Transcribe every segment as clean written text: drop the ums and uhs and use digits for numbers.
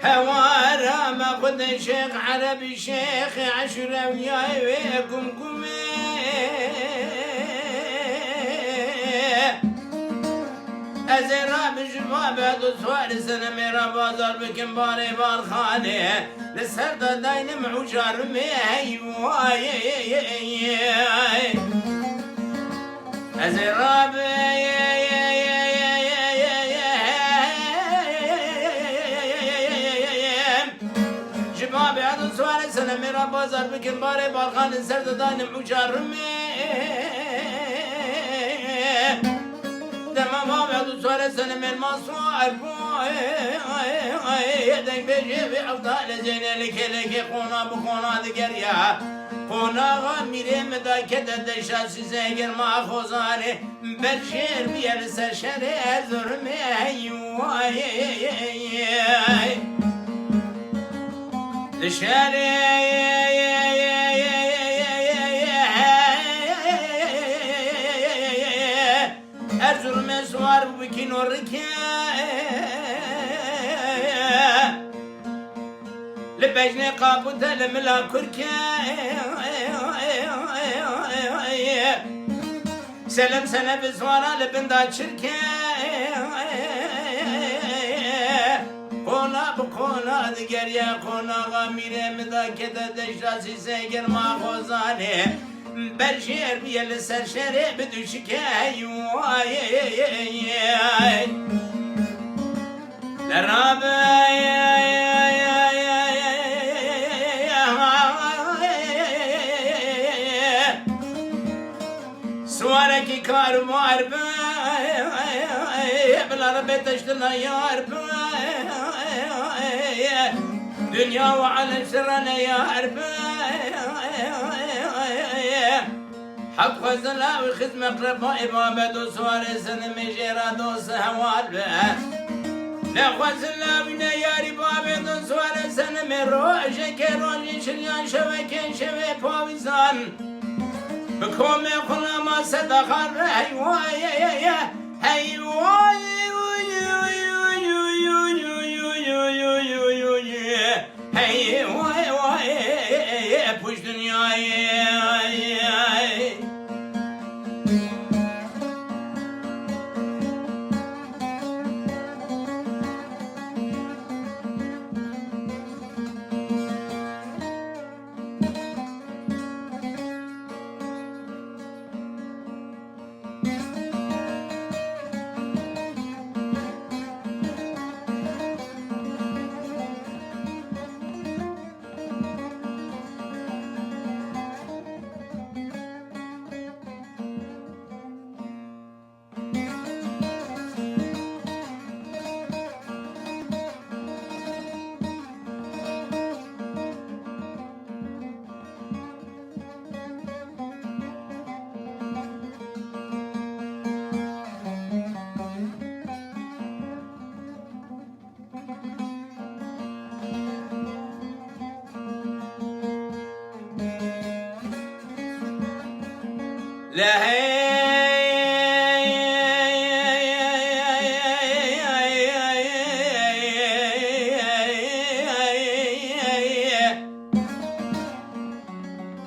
هوارا ما خد شيخ عربي شيخ عشرة وياكم كمي أزرا بشباب هدو سوار سنة ميرا بازار بكم باري بارخاني لسرد داين معجار ميهيواي أزرا شباب هدو سوار سنة ميرا بازار بكم باري بارخاني لسرد داين معجار دمام يا سوار سنة من مصوار يدك بيجي في أفضل زين لك قونا بقونا ذكريا قونا غاميري مدا كده دشا سيزير ما خوزاني بشير بيرسا شري زرمي لشاري Erzurum esvar bikin orke Lebejne kaputa lemla kurke Selam sana bizvara lebenda çirke Kona bu kona diğer kona gamire medakete deşrasi seger ma khozane Berşer bir yerli serşere bir düşük Suareki karım var Bılar beteştına yar Dünya ve alem sırrına yar حق خزلا وخدمة قربا إمامة دوسوار سنة مجيرا دوس هوال لا خزلا ونا ياري بابي دوسوار سنة من روحة كيروجي شليان شوكين شوي بوزان بكومي خلا ما صدقان هيواي هيواي هيواي بوش دنياي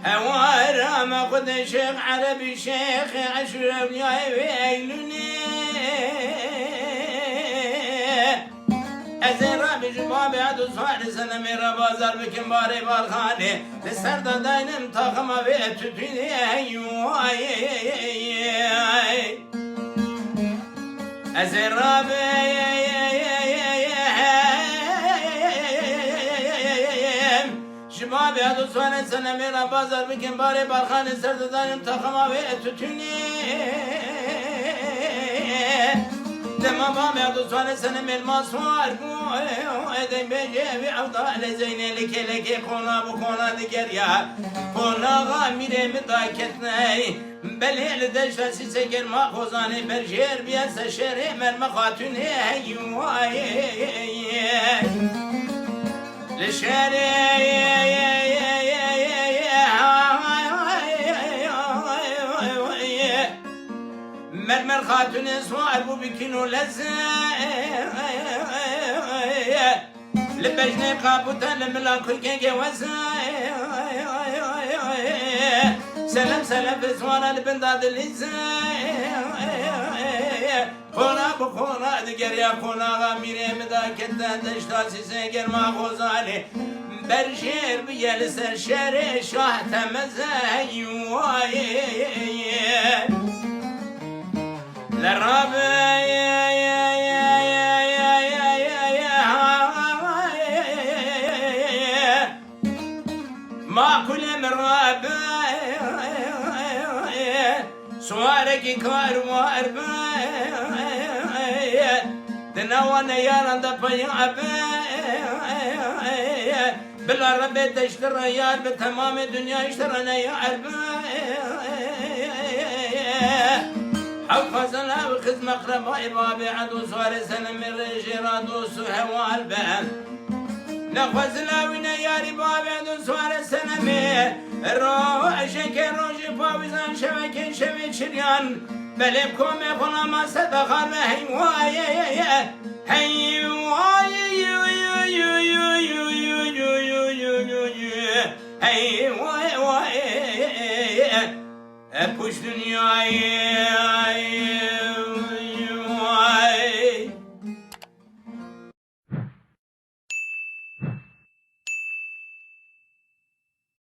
هوارا ما خد شيخ عربي شيخ عشرة ويايلوني أزرا بجبابي عدو صار سنة ميرا بازار بكم باري بارخاني لسرد داينم طاقما بيتتوني أزرا شبابي عدو صار سنة ميرا بازار بكم باري بارخاني لسرد داينم طاقما بيتتوني دمام يا دوستان سنم المصوار ادم بيجي عوضة زين لك قونا بقونا ذكريا قونا غامير مضاكتني بل لدش سيسكر ما خوزاني برجير بيس شري من مخاتون هيواي لشري مرمر خاتون سوار بو بكينو لزي لبجني قابوتا لملاكو كيكي وزي سلام سلام بزوانا لبنداد الليزي خورا بخورا دگر یا خورا میرم دا کتا دشتا سیزه گرما خوزانی برشیر بیل سر شر شاه تمزه لراب ما كل مراب سوارك كار وارب دنوانا ياران دا بيعب بلا رب تشترى يار بتمام الدنيا اشترى يا عرب حفظ الله وخذ مقرب بابي عدو صار سنة من رجرادو سهوا البان نخوز لاوينا ياري بابي عدو صار سنة من روح شكر روش فاوزان شبكين شبك شريان بلبكم يخونا ما صدقا بهيواي هيواي هيواي push dünyayı